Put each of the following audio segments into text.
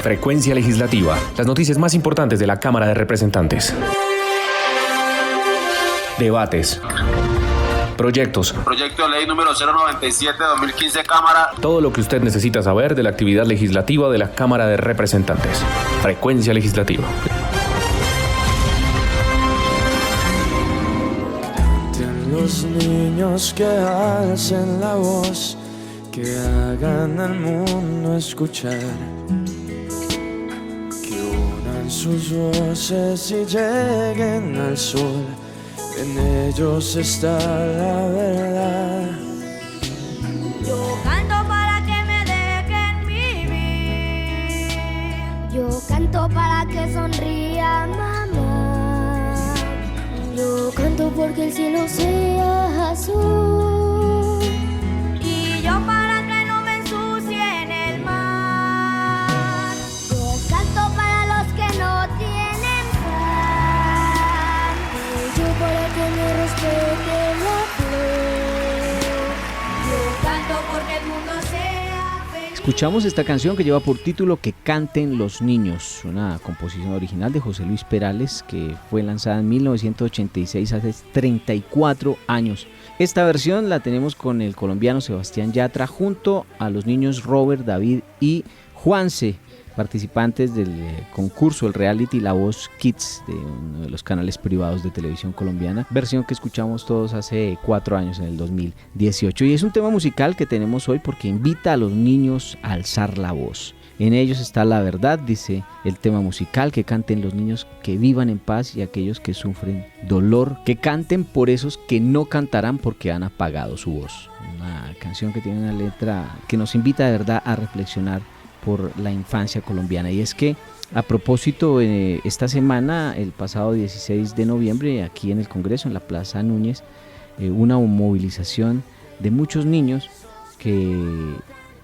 Frecuencia Legislativa. Las noticias más importantes de la Cámara de Representantes. Debates. Proyectos. Proyecto de ley número 097-2015, Cámara. Todo lo que usted necesita saber de la actividad legislativa de la Cámara de Representantes. Frecuencia Legislativa. Los niños que alcen la voz, que hagan al mundo escuchar, que unan sus voces y lleguen al sol. En ellos está la verdad. Yo canto para que me dejen vivir. Yo canto para que sonría mamá. Yo canto porque el cielo sea azul. Y yo para que no me ensucien el mar. Yo canto para los que no tienen pan. Yo para que me respete la flor. Yo canto porque el mundo sea feliz. Escuchamos esta canción que lleva por título Que canten los niños, una composición original de José Luis Perales que fue lanzada en 1986, hace 34 años. Esta versión la tenemos con el colombiano Sebastián Yatra junto a los niños Robert, David y Juanse, participantes del concurso, el reality La Voz Kids, de uno de los canales privados de televisión colombiana, versión que escuchamos todos hace 4 años, en el 2018. Y es un tema musical que tenemos hoy porque invita a los niños a alzar la voz. En ellos está la verdad, dice el tema musical, que canten los niños que vivan en paz y aquellos que sufren dolor, que canten por esos que no cantarán porque han apagado su voz. Una canción que tiene una letra que nos invita de verdad a reflexionar por la infancia colombiana. Y es que a propósito, esta semana, el pasado 16 de noviembre, aquí en el Congreso, en la Plaza Núñez, una movilización de muchos niños que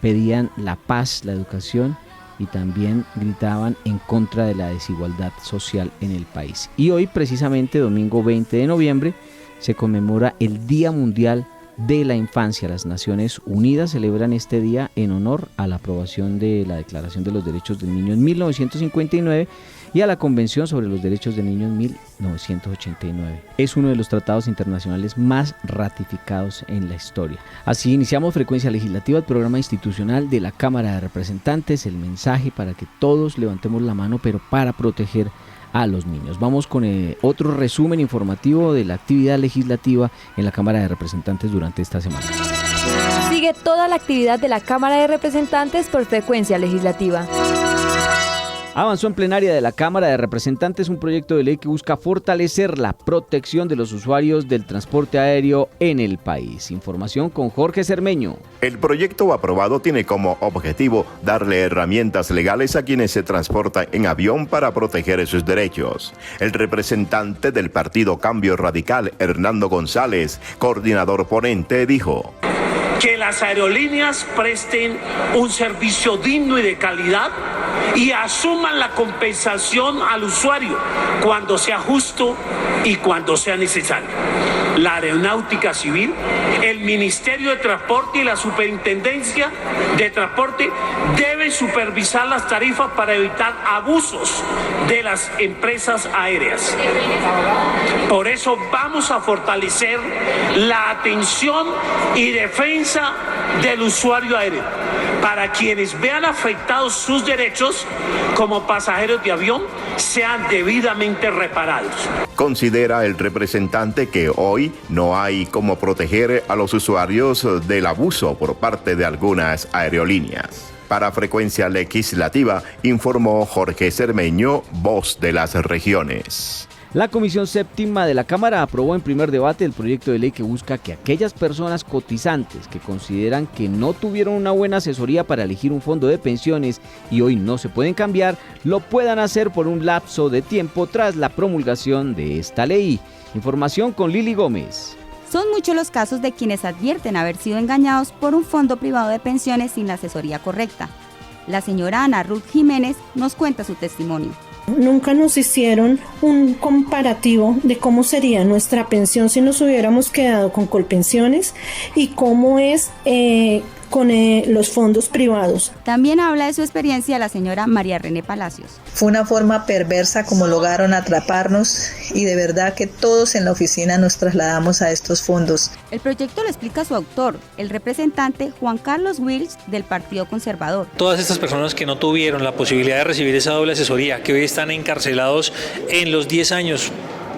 pedían la paz, la educación y también gritaban en contra de la desigualdad social en el país. Y hoy, precisamente, domingo 20 de noviembre, se conmemora el Día Mundial de la Infancia. Las Naciones Unidas celebran este día en honor a la aprobación de la Declaración de los Derechos del Niño en 1959 y a la Convención sobre los Derechos del Niño en 1989. Es uno de los tratados internacionales más ratificados en la historia. Así iniciamos Frecuencia Legislativa, el programa institucional de la Cámara de Representantes, el mensaje para que todos levantemos la mano, pero para proteger a los niños. Vamos con otro resumen informativo de la actividad legislativa en la Cámara de Representantes durante esta semana. Sigue toda la actividad de la Cámara de Representantes por Frecuencia Legislativa. Avanzó en plenaria de la Cámara de Representantes un proyecto de ley que busca fortalecer la protección de los usuarios del transporte aéreo en el país. Información con Jorge Cermeño. El proyecto aprobado tiene como objetivo darle herramientas legales a quienes se transportan en avión para proteger sus derechos. El representante del partido Cambio Radical, Hernando González, coordinador ponente, dijo: que las aerolíneas presten un servicio digno y de calidad y asuman la compensación al usuario cuando sea justo y cuando sea necesario. La Aeronáutica Civil, el Ministerio de Transporte y la Superintendencia de Transporte deben supervisar las tarifas para evitar abusos de las empresas aéreas. Por eso vamos a fortalecer la atención y defensa del usuario aéreo, para quienes vean afectados sus derechos como pasajeros de avión sean debidamente reparados. Considera el representante que hoy no hay cómo proteger a los usuarios del abuso por parte de algunas aerolíneas. Para Frecuencia Legislativa, informó Jorge Cermeño, voz de las regiones. La Comisión Séptima de la Cámara aprobó en primer debate el proyecto de ley que busca que aquellas personas cotizantes que consideran que no tuvieron una buena asesoría para elegir un fondo de pensiones y hoy no se pueden cambiar, lo puedan hacer por un lapso de tiempo tras la promulgación de esta ley. Información con Lili Gómez. Son muchos los casos de quienes advierten haber sido engañados por un fondo privado de pensiones sin la asesoría correcta. La señora Ana Ruth Jiménez nos cuenta su testimonio. Nunca nos hicieron un comparativo de cómo sería nuestra pensión si nos hubiéramos quedado con Colpensiones y cómo es con los fondos privados. También habla de su experiencia la señora María René Palacios. Fue una forma perversa como lograron atraparnos y de verdad que todos en la oficina nos trasladamos a estos fondos. El proyecto lo explica su autor, el representante Juan Carlos Wills del Partido Conservador. Todas estas personas que no tuvieron la posibilidad de recibir esa doble asesoría, que hoy están encarcelados en los 10 años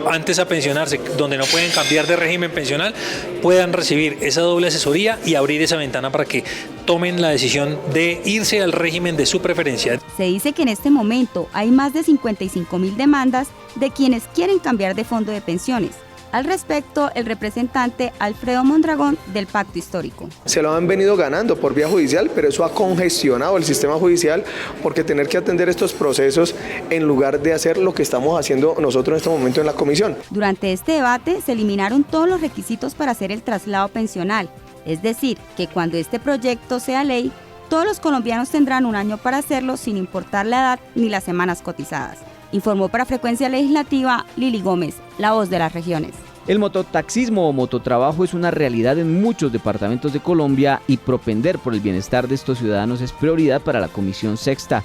antes a pensionarse, donde no pueden cambiar de régimen pensional, puedan recibir esa doble asesoría y abrir esa ventana para que tomen la decisión de irse al régimen de su preferencia. Se dice que en este momento hay más de 55.000 demandas de quienes quieren cambiar de fondo de pensiones. Al respecto, el representante Alfredo Mondragón del Pacto Histórico. Se lo han venido ganando por vía judicial, pero eso ha congestionado el sistema judicial porque tener que atender estos procesos en lugar de hacer lo que estamos haciendo nosotros en este momento en la comisión. Durante este debate se eliminaron todos los requisitos para hacer el traslado pensional, es decir, que cuando este proyecto sea ley, todos los colombianos tendrán un año para hacerlo sin importar la edad ni las semanas cotizadas. Informó para Frecuencia Legislativa Lili Gómez, la voz de las regiones. El mototaxismo o mototrabajo es una realidad en muchos departamentos de Colombia y propender por el bienestar de estos ciudadanos es prioridad para la Comisión Sexta,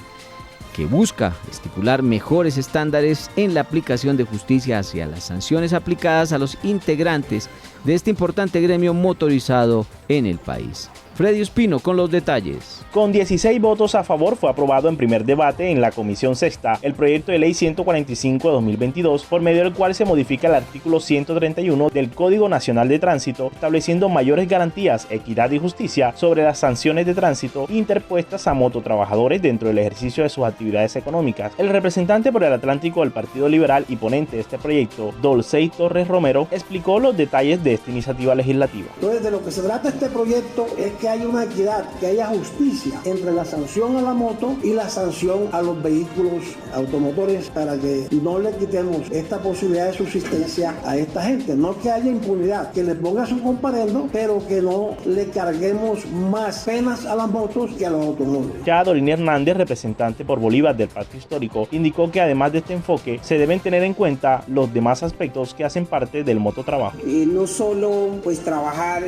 que busca estipular mejores estándares en la aplicación de justicia hacia las sanciones aplicadas a los integrantes de este importante gremio motorizado en el país. Freddy Ospino con los detalles. Con 16 votos a favor fue aprobado en primer debate en la Comisión Sexta el proyecto de ley 145 de 2022, por medio del cual se modifica el artículo 131 del Código Nacional de Tránsito, estableciendo mayores garantías, equidad y justicia sobre las sanciones de tránsito interpuestas a mototrabajadores dentro del ejercicio de sus actividades económicas. El representante por el Atlántico del Partido Liberal y ponente de este proyecto, Dolcey Torres Romero, explicó los detalles de esta iniciativa legislativa. Entonces, de lo que se trata este proyecto es que haya una equidad, que haya justicia entre la sanción a la moto y la sanción a los vehículos automotores, para que no le quitemos esta posibilidad de subsistencia a esta gente, no que haya impunidad, que le ponga su comparendo, pero que no le carguemos más penas a las motos que a los automóviles. Ya Dorina Hernández, representante por Bolívar del Pacto Histórico, indicó que además de este enfoque se deben tener en cuenta los demás aspectos que hacen parte del mototrabajo. No solo pues trabajar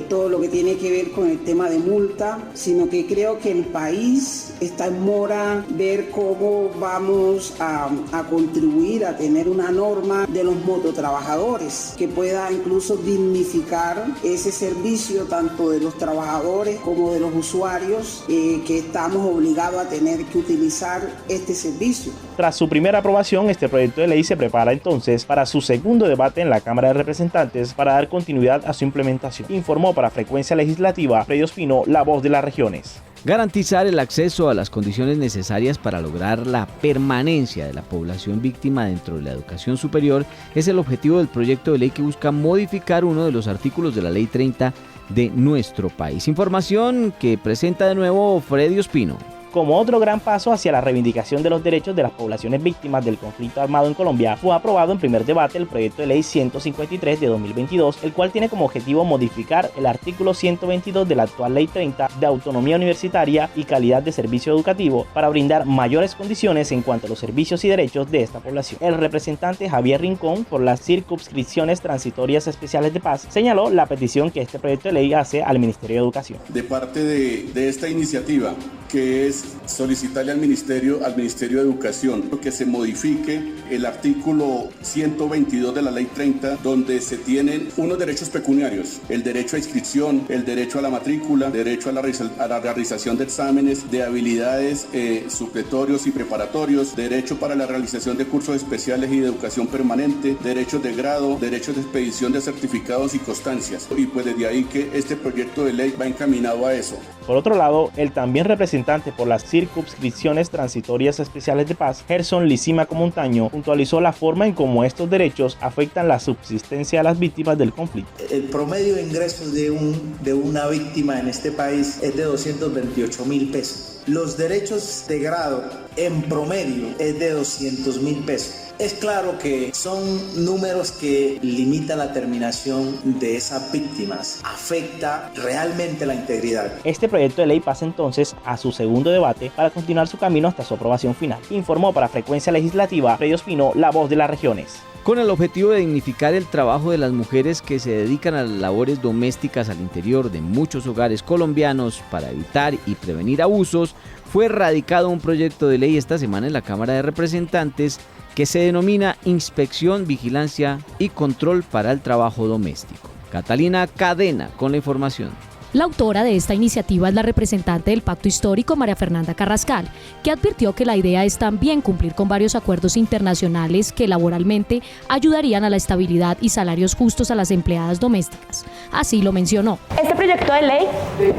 todo lo que tiene que ver con el tema de multa, sino que creo que el país está en mora ver cómo vamos a contribuir a tener una norma de los mototrabajadores que pueda incluso dignificar ese servicio tanto de los trabajadores como de los usuarios que estamos obligados a tener que utilizar este servicio. Tras su primera aprobación, este proyecto de ley se prepara entonces para su segundo debate en la Cámara de Representantes para dar continuidad a su implementación. Informó para Frecuencia Legislativa Freddy Ospino, la voz de las regiones. Garantizar el acceso a las condiciones necesarias para lograr la permanencia de la población víctima dentro de la educación superior es el objetivo del proyecto de ley que busca modificar uno de los artículos de la Ley 30 de nuestro país. Información que presenta de nuevo Freddy Ospino. Como otro gran paso hacia la reivindicación de los derechos de las poblaciones víctimas del conflicto armado en Colombia, fue aprobado en primer debate el proyecto de ley 153 de 2022, el cual tiene como objetivo modificar el artículo 122 de la actual Ley 30 de autonomía universitaria y calidad de servicio educativo para brindar mayores condiciones en cuanto a los servicios y derechos de esta población. El representante Javier Rincón, por las circunscripciones transitorias especiales de paz, señaló la petición que este proyecto de ley hace al Ministerio de Educación. De parte de esta iniciativa, que es solicitarle al Ministerio de Educación que se modifique el artículo 122 de la Ley 30, donde se tienen unos derechos pecuniarios: el derecho a inscripción, el derecho a la matrícula, derecho a la realización de exámenes de habilidades supletorios y preparatorios, derecho para la realización de cursos especiales y de educación permanente, derechos de grado, derechos de expedición de certificados y constancias. Y pues desde ahí que este proyecto de ley va encaminado a eso. Por otro lado, el también representante por las circunscripciones transitorias especiales de paz, Gerson Lisímaco Montaño, puntualizó la forma en cómo estos derechos afectan la subsistencia de las víctimas del conflicto. El promedio de ingresos de una víctima en este país es de 228.000 pesos. Los derechos de grado en promedio es de 200.000 pesos. Es claro que son números que limitan la terminación de esas víctimas, afecta realmente la integridad. Este proyecto de ley pasa entonces a su segundo debate para continuar su camino hasta su aprobación final. Informó para Frecuencia Legislativa Freddy Ospino, La Voz de las Regiones. Con el objetivo de dignificar el trabajo de las mujeres que se dedican a las labores domésticas al interior de muchos hogares colombianos para evitar y prevenir abusos, fue radicado un proyecto de ley esta semana en la Cámara de Representantes que se denomina Inspección, Vigilancia y Control para el Trabajo Doméstico. Catalina Cadena con la información. La autora de esta iniciativa es la representante del Pacto Histórico, María Fernanda Carrascal, que advirtió que la idea es también cumplir con varios acuerdos internacionales que laboralmente ayudarían a la estabilidad y salarios justos a las empleadas domésticas. Así lo mencionó. Este proyecto de ley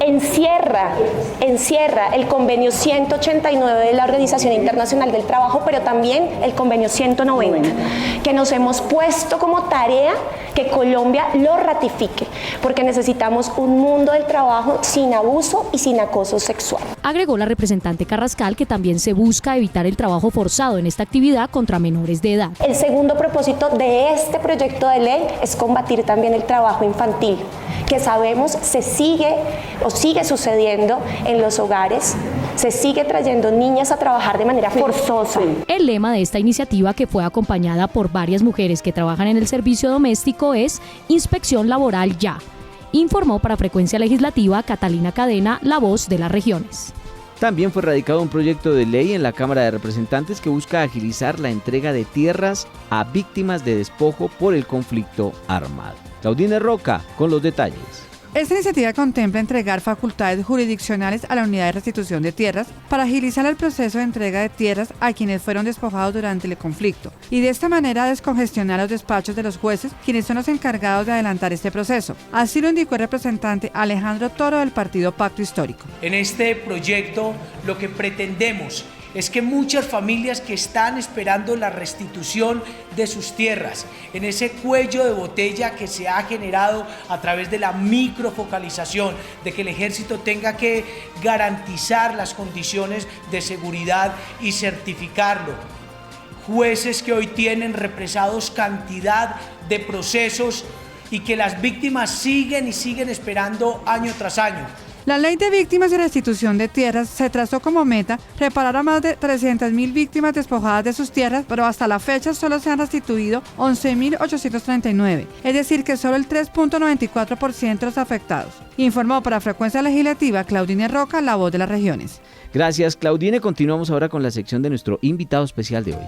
encierra el convenio 189 de la Organización Internacional del Trabajo, pero también el convenio 190, que nos hemos puesto como tarea que Colombia lo ratifique, porque necesitamos un mundo del trabajo sin abuso y sin acoso sexual. Agregó la representante Carrascal que también se busca evitar el trabajo forzado en esta actividad contra menores de edad. El segundo propósito de este proyecto de ley es combatir también el trabajo infantil, que sabemos sigue sucediendo en los hogares, se sigue trayendo niñas a trabajar de manera forzosa. El lema de esta iniciativa, que fue acompañada por varias mujeres que trabajan en el servicio doméstico, es Inspección Laboral Ya. Informó para Frecuencia Legislativa Catalina Cadena, La Voz de las Regiones. También fue radicado un proyecto de ley en la Cámara de Representantes que busca agilizar la entrega de tierras a víctimas de despojo por el conflicto armado. Claudine Roca con los detalles. Esta iniciativa contempla entregar facultades jurisdiccionales a la Unidad de Restitución de Tierras para agilizar el proceso de entrega de tierras a quienes fueron despojados durante el conflicto y de esta manera descongestionar los despachos de los jueces, quienes son los encargados de adelantar este proceso. Así lo indicó el representante Alejandro Toro del Partido Pacto Histórico. En este proyecto lo que pretendemos es que muchas familias que están esperando la restitución de sus tierras, en ese cuello de botella que se ha generado a través de la microfocalización, de que el ejército tenga que garantizar las condiciones de seguridad y certificarlo. Jueces que hoy tienen represados cantidad de procesos y que las víctimas siguen esperando año tras año. La Ley de Víctimas y Restitución de Tierras se trazó como meta reparar a más de 300.000 víctimas despojadas de sus tierras, pero hasta la fecha solo se han restituido 11.839, es decir que solo el 3.94% de los afectados. Informó para Frecuencia Legislativa Claudine Roca, La Voz de las Regiones. Gracias, Claudine. Continuamos ahora con la sección de nuestro invitado especial de hoy.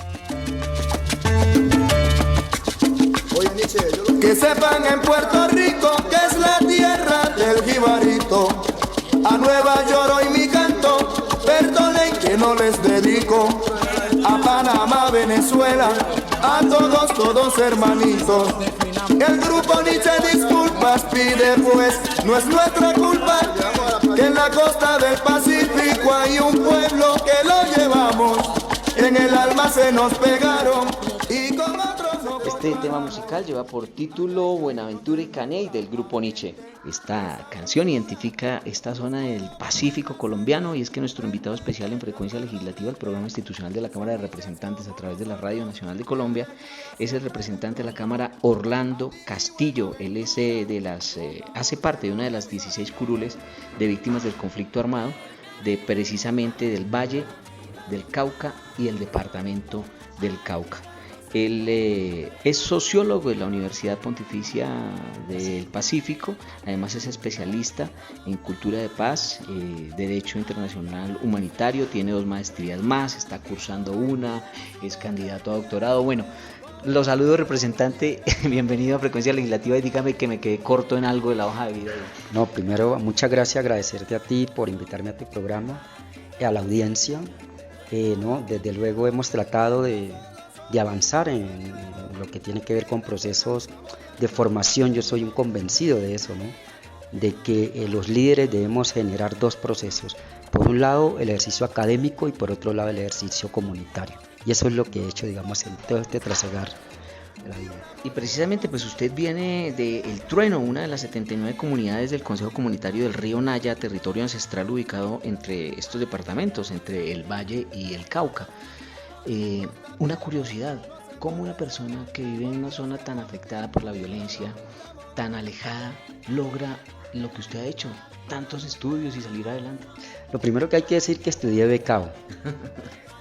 Que sepan en Puerto Rico que es la tierra del jibarito. A Nueva York hoy mi canto, perdonen que no les dedico. A Panamá, Venezuela, a todos hermanitos. El grupo Nietzsche disculpas pide, pues no es nuestra culpa que en la costa del Pacífico hay un pueblo que lo llevamos. En el alma se nos pegaron y con otros no. Este tema musical lleva por título Buenaventura y Caney del grupo Nietzsche. Esta canción identifica esta zona del Pacífico colombiano y es que nuestro invitado especial en Frecuencia Legislativa, el programa institucional de la Cámara de Representantes a través de la Radio Nacional de Colombia, es el representante de la Cámara Orlando Castillo. Él es hace parte de una de las 16 curules de víctimas del conflicto armado de precisamente del Valle del Cauca y el departamento del Cauca. Él es sociólogo de la Universidad Pontificia del Pacífico, además es especialista en cultura de paz, derecho internacional humanitario, tiene 2 maestrías más, está cursando una, es candidato a doctorado. Bueno, lo saludo, representante, bienvenido a Frecuencia Legislativa y dígame que me quedé corto en algo de la hoja de vida. No, primero muchas gracias, agradecerte a ti por invitarme a tu programa, a la audiencia. Desde luego hemos tratado de avanzar en lo que tiene que ver con procesos de formación. Yo soy un convencido de eso, ¿no? De que los líderes debemos generar 2 procesos. Por un lado el ejercicio académico y por otro lado el ejercicio comunitario. Y eso es lo que he hecho, digamos, en todo este trasegar de la vida. Y precisamente pues usted viene de El Trueno, una de las 79 comunidades del Consejo Comunitario del Río Naya, territorio ancestral ubicado entre estos departamentos, entre el Valle y el Cauca. Una curiosidad, ¿cómo una persona que vive en una zona tan afectada por la violencia, tan alejada, logra lo que usted ha hecho, tantos estudios y salir adelante? Lo primero que hay que decir que estudié becado.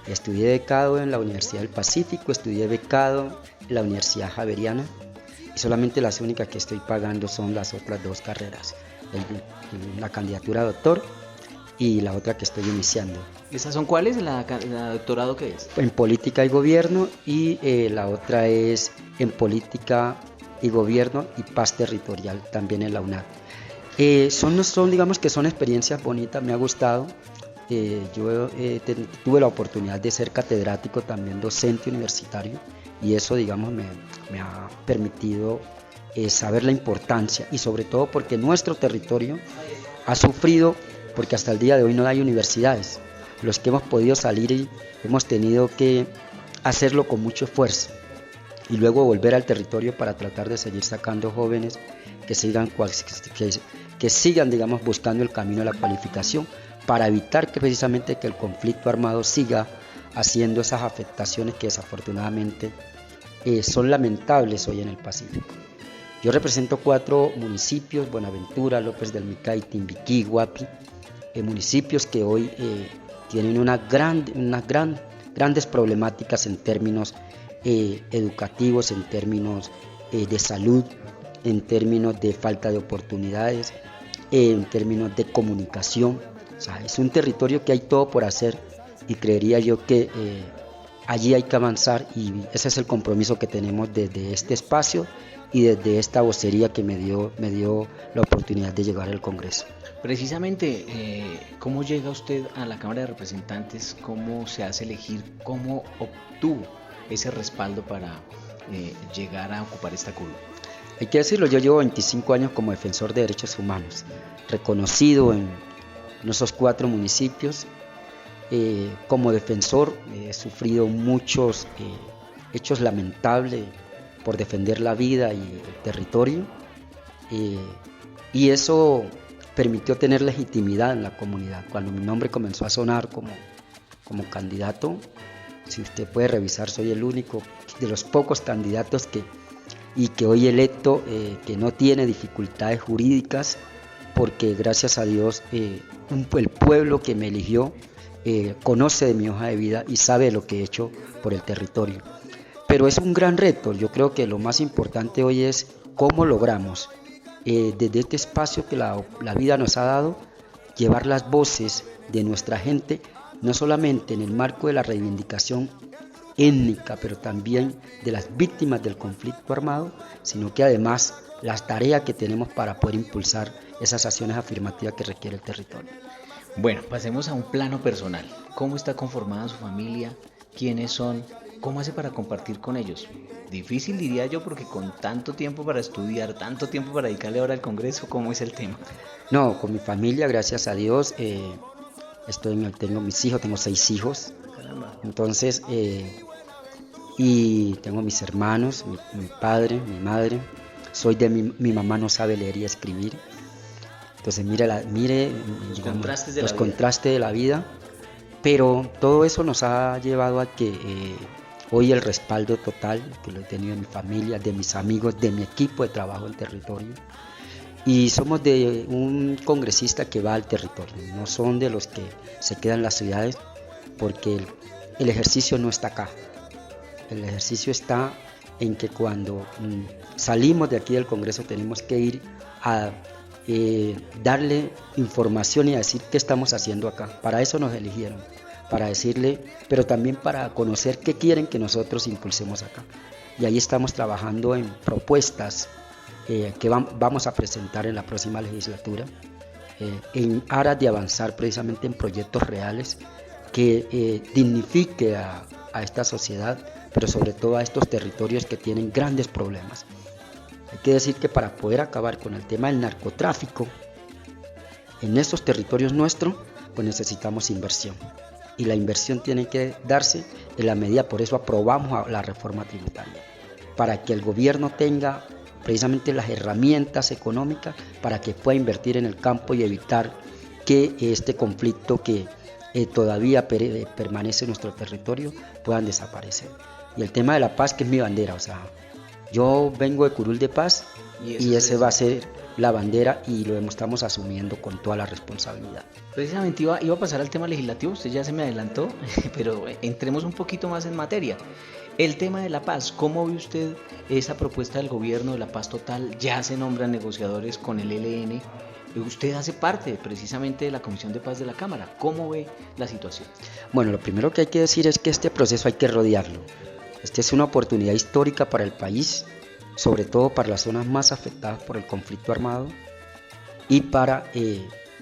Estudié becado en la Universidad del Pacífico, estudié becado en la Universidad Javeriana y solamente las únicas que estoy pagando son las otras 2 carreras, la candidatura a doctor y la otra que estoy iniciando. ¿Esas son cuáles? ¿La doctorado qué es? En política y gobierno y la otra es en política y gobierno y paz territorial también en la UNAD. Digamos que son experiencias bonitas, me ha gustado. Yo tuve la oportunidad de ser catedrático, también docente universitario, y eso, digamos, me ha permitido saber la importancia, y sobre todo porque nuestro territorio ha sufrido, porque hasta el día de hoy no hay universidades. Los que hemos podido salir hemos tenido que hacerlo con mucho esfuerzo y luego volver al territorio para tratar de seguir sacando jóvenes que sigan, digamos, buscando el camino de la cualificación, para evitar que precisamente que el conflicto armado siga haciendo esas afectaciones que desafortunadamente son lamentables hoy en el Pacífico. Yo represento 4 municipios: Buenaventura, López del Micay, Timbiquí, Guapi, municipios que hoy tienen grandes problemáticas en términos educativos, en términos de salud, en términos de falta de oportunidades, en términos de comunicación. O sea, es un territorio que hay todo por hacer y creería yo que allí hay que avanzar, y ese es el compromiso que tenemos desde este espacio y desde esta vocería que me dio la oportunidad de llegar al Congreso. Precisamente, ¿cómo llega usted a la Cámara de Representantes? ¿Cómo se hace elegir? ¿Cómo obtuvo ese respaldo para llegar a ocupar esta curul? Hay que decirlo, yo llevo 25 años como defensor de derechos humanos, reconocido en esos 4 municipios. Como defensor he sufrido muchos hechos lamentables por defender la vida y el territorio, y eso permitió tener legitimidad en la comunidad. Cuando mi nombre comenzó a sonar como candidato, si usted puede revisar, soy el único de los pocos candidatos que hoy electo, que no tiene dificultades jurídicas, porque gracias a Dios el pueblo que me eligió conoce de mi hoja de vida y sabe lo que he hecho por el territorio. Pero es un gran reto. Yo creo que lo más importante hoy es cómo logramos, desde este espacio que la vida nos ha dado, llevar las voces de nuestra gente, no solamente en el marco de la reivindicación étnica, pero también de las víctimas del conflicto armado, sino que además las tareas que tenemos para poder impulsar esas acciones afirmativas que requiere el territorio. Bueno, pasemos a un plano personal. ¿Cómo está conformada su familia? ¿Quiénes son? ¿Cómo hace para compartir con ellos? Difícil, diría yo, porque con tanto tiempo para estudiar, tanto tiempo para dedicarle ahora al Congreso, ¿cómo es el tema? No, con mi familia, gracias a Dios, tengo mis hijos, tengo 6 hijos. Caramba. Entonces, y tengo mis hermanos, mi padre, mi madre. Mi mamá no sabe leer y escribir. Entonces mire los contrastes de la vida, pero todo eso nos ha llevado a que hoy el respaldo total que lo he tenido de mi familia, de mis amigos, de mi equipo de trabajo en territorio, y somos de un congresista que va al territorio, no son de los que se quedan en las ciudades, porque el ejercicio no está acá, el ejercicio está en que cuando salimos de aquí del Congreso tenemos que ir a darle información y a decir qué estamos haciendo acá. Para eso nos eligieron, para decirle, pero también para conocer qué quieren que nosotros impulsemos acá. Y ahí estamos trabajando en propuestas que vamos a presentar en la próxima legislatura, en aras de avanzar precisamente en proyectos reales que dignifique a esta sociedad, pero sobre todo a estos territorios que tienen grandes problemas. Hay que decir que para poder acabar con el tema del narcotráfico en estos territorios nuestros, pues necesitamos inversión. Y la inversión tiene que darse en la medida, por eso aprobamos la reforma tributaria, para que el gobierno tenga precisamente las herramientas económicas para que pueda invertir en el campo y evitar que este conflicto que todavía permanece en nuestro territorio puedan desaparecer. y el tema de la paz, que es mi bandera. O sea, yo vengo de Curul de Paz y ese va a ser la bandera y lo estamos asumiendo con toda la responsabilidad. Precisamente iba a pasar al tema legislativo, usted ya se me adelantó, pero entremos un poquito más en materia. El tema de la paz, ¿cómo ve usted esa propuesta del gobierno de la paz total? Ya se nombran negociadores con el ELN. Usted hace parte precisamente de la Comisión de Paz de la Cámara. ¿Cómo ve la situación? Bueno, lo primero que hay que decir es que este proceso hay que rodearlo. Esta es una oportunidad histórica para el país, sobre todo para las zonas más afectadas por el conflicto armado y para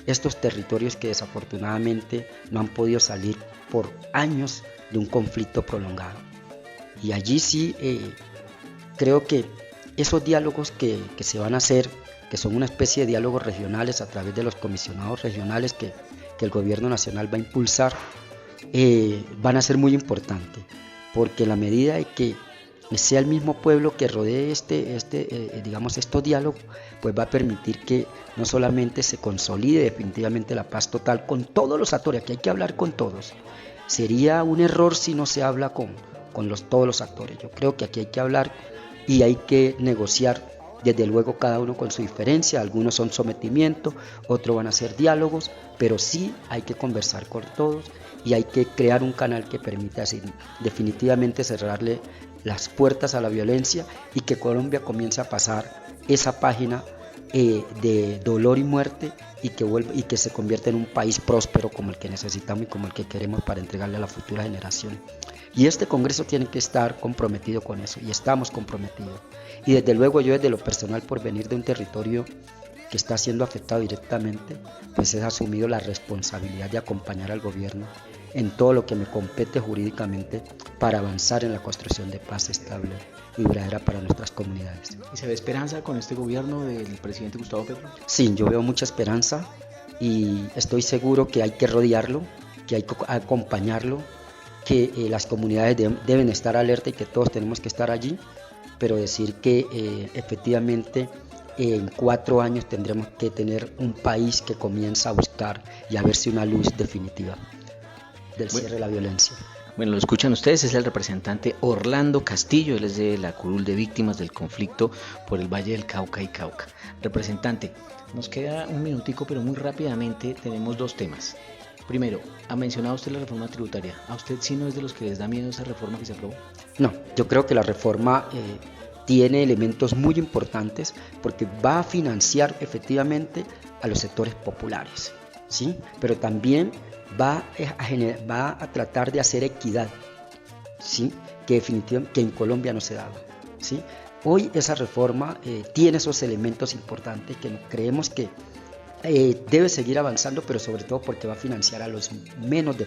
estos territorios que desafortunadamente no han podido salir por años de un conflicto prolongado. Y allí sí creo que esos diálogos que se van a hacer, que son una especie de diálogos regionales a través de los comisionados regionales que el gobierno nacional va a impulsar, van a ser muy importantes, porque en la medida de que sea el mismo pueblo que rodee estos diálogos, pues va a permitir que no solamente se consolide definitivamente la paz total con todos los actores, que hay que hablar con todos. Sería un error si no se habla con todos los actores. Yo creo que aquí hay que hablar y hay que negociar, desde luego cada uno con su diferencia. Algunos son sometimiento, otros van a ser diálogos, pero sí hay que conversar con todos y hay que crear un canal que permita definitivamente cerrarle las puertas a la violencia y que Colombia comience a pasar esa página de dolor y muerte y que se convierta en un país próspero como el que necesitamos y como el que queremos para entregarle a la futura generación. Y este Congreso tiene que estar comprometido con eso y estamos comprometidos. Y desde luego yo, desde lo personal, por venir de un territorio que está siendo afectado directamente, pues he asumido la responsabilidad de acompañar al gobierno en todo lo que me compete jurídicamente para avanzar en la construcción de paz estable y duradera para nuestras comunidades. ¿Y se ve esperanza con este gobierno del presidente Gustavo Petro? Sí, yo veo mucha esperanza y estoy seguro que hay que rodearlo, que hay que acompañarlo, que las comunidades deben estar alerta y que todos tenemos que estar allí, pero decir que efectivamente en 4 años tendremos que tener un país que comienza a buscar y a verse una luz definitiva del cierre de la violencia. Bueno, lo escuchan ustedes, es el representante Orlando Castillo, él es de la curul de víctimas del conflicto por el Valle del Cauca y Cauca. Representante, nos queda un minutico, pero muy rápidamente tenemos 2 temas. Primero, ha mencionado usted la reforma tributaria. ¿A usted sí no es de los que les da miedo esa reforma que se aprobó? No, yo creo que la reforma tiene elementos muy importantes porque va a financiar efectivamente a los sectores populares, ¿sí? Pero también va a tratar de hacer equidad, ¿sí? Que definitivamente en Colombia no se daba, ¿sí? Hoy esa reforma tiene esos elementos importantes que creemos que debe seguir avanzando, pero sobre todo porque va a financiar a los menos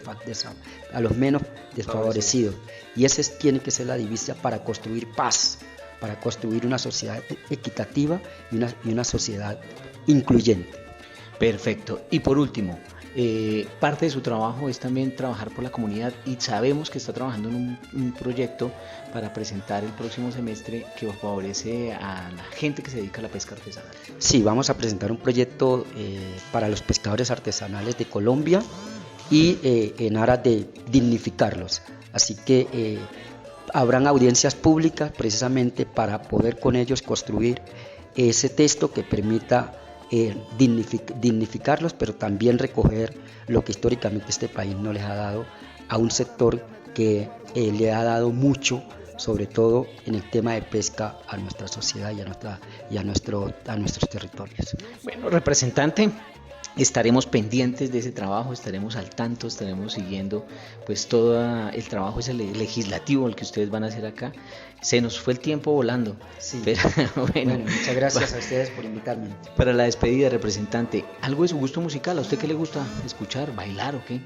desfavorecidos, y esa tiene que ser la divisa para construir paz, para construir una sociedad equitativa y una sociedad incluyente. Perfecto. Y por último, parte de su trabajo es también trabajar por la comunidad y sabemos que está trabajando en un proyecto para presentar el próximo semestre que favorece a la gente que se dedica a la pesca artesanal. Sí, vamos a presentar un proyecto para los pescadores artesanales de Colombia y en aras de dignificarlos. Así que habrán audiencias públicas precisamente para poder con ellos construir ese texto que permita dignificarlos, pero también recoger lo que históricamente este país no les ha dado a un sector que le ha dado mucho, sobre todo en el tema de pesca, a nuestra sociedad y a nuestros territorios. Bueno, representante, estaremos pendientes de ese trabajo, estaremos al tanto, estaremos siguiendo pues todo el trabajo ese legislativo el que ustedes van a hacer acá. Se nos fue el tiempo volando. Sí. Pero, bueno, muchas gracias a ustedes por invitarme. Para la despedida, representante, ¿algo de su gusto musical? ¿A usted qué le gusta escuchar, bailar o qué?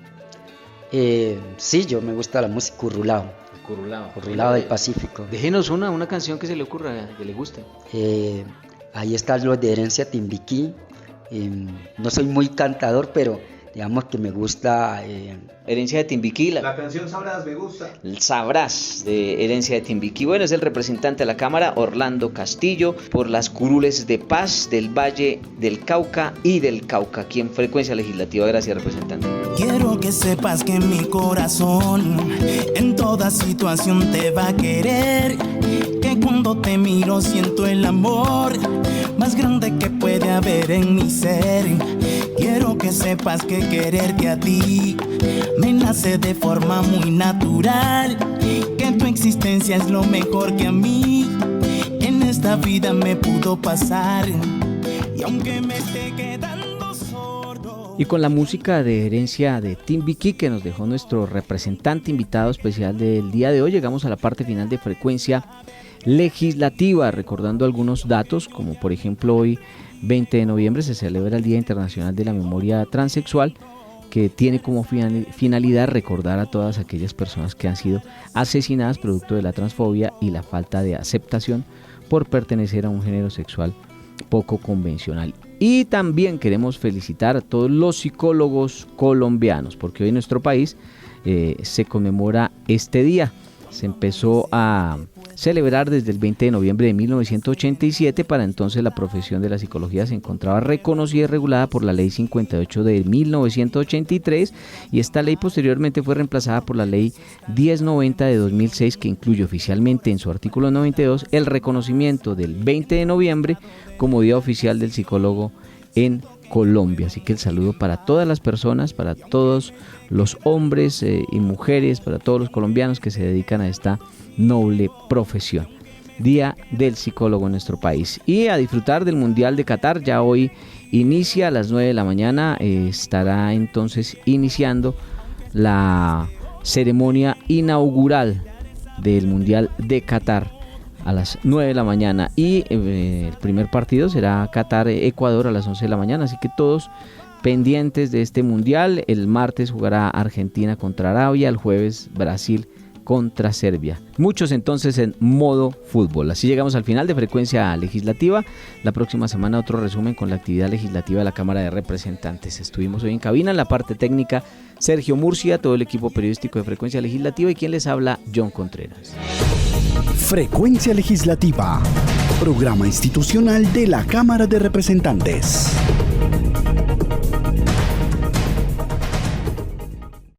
Sí, yo me gusta la música currulao. Currulao del Pacífico. Déjenos una canción que se le ocurra, que le guste. Ahí están los de Herencia Timbiquí. No soy muy cantador, pero digamos que me gusta... Herencia de Timbiquí. La canción Sabrás me gusta. Sabrás, de Herencia de Timbiquí. Bueno, es el representante de la Cámara, Orlando Castillo, por las curules de paz del Valle del Cauca y del Cauca, aquí en Frecuencia Legislativa. Gracias, representante. Quiero que sepas que mi corazón en toda situación te va a querer, que cuando te miro siento el amor más grande que puede haber en mi ser. Quiero que sepas que quererte a ti me nace de forma muy natural, que tu existencia es lo mejor que a mí en esta vida me pudo pasar, y aunque me esté quedando sordo. Y con la música de Herencia de Timbiquí que nos dejó nuestro representante invitado especial del día de hoy, llegamos a la parte final de Frecuencia Legislativa, recordando algunos datos, como por ejemplo hoy 20 de noviembre se celebra el Día Internacional de la Memoria Transexual, que tiene como finalidad recordar a todas aquellas personas que han sido asesinadas producto de la transfobia y la falta de aceptación por pertenecer a un género sexual poco convencional. Y también queremos felicitar a todos los psicólogos colombianos, porque hoy en nuestro país se conmemora este día. Se empezó a celebrar desde el 20 de noviembre de 1987. Para entonces la profesión de la psicología se encontraba reconocida y regulada por la Ley 58 de 1983, y esta ley posteriormente fue reemplazada por la Ley 1090 de 2006, que incluye oficialmente en su artículo 92 el reconocimiento del 20 de noviembre como Día Oficial del Psicólogo en Colombia. Así que el saludo para todas las personas, para todos los hombres y mujeres, para todos los colombianos que se dedican a esta noble profesión. Día del Psicólogo en nuestro país. Y a disfrutar del Mundial de Qatar. Ya hoy inicia a las 9 de la mañana, estará entonces iniciando la ceremonia inaugural del Mundial de Qatar a las 9 de la mañana, y el primer partido será Qatar-Ecuador a las 11 de la mañana, así que todos pendientes de este mundial. El martes jugará Argentina contra Arabia, el jueves Brasil contra Serbia. Muchos entonces en modo fútbol. Así llegamos al final de Frecuencia Legislativa. La próxima semana otro resumen con la actividad legislativa de la Cámara de Representantes. Estuvimos hoy en cabina, en la parte técnica Sergio Murcia, todo el equipo periodístico de Frecuencia Legislativa, y quien les habla, John Contreras. Frecuencia Legislativa, programa institucional de la Cámara de Representantes.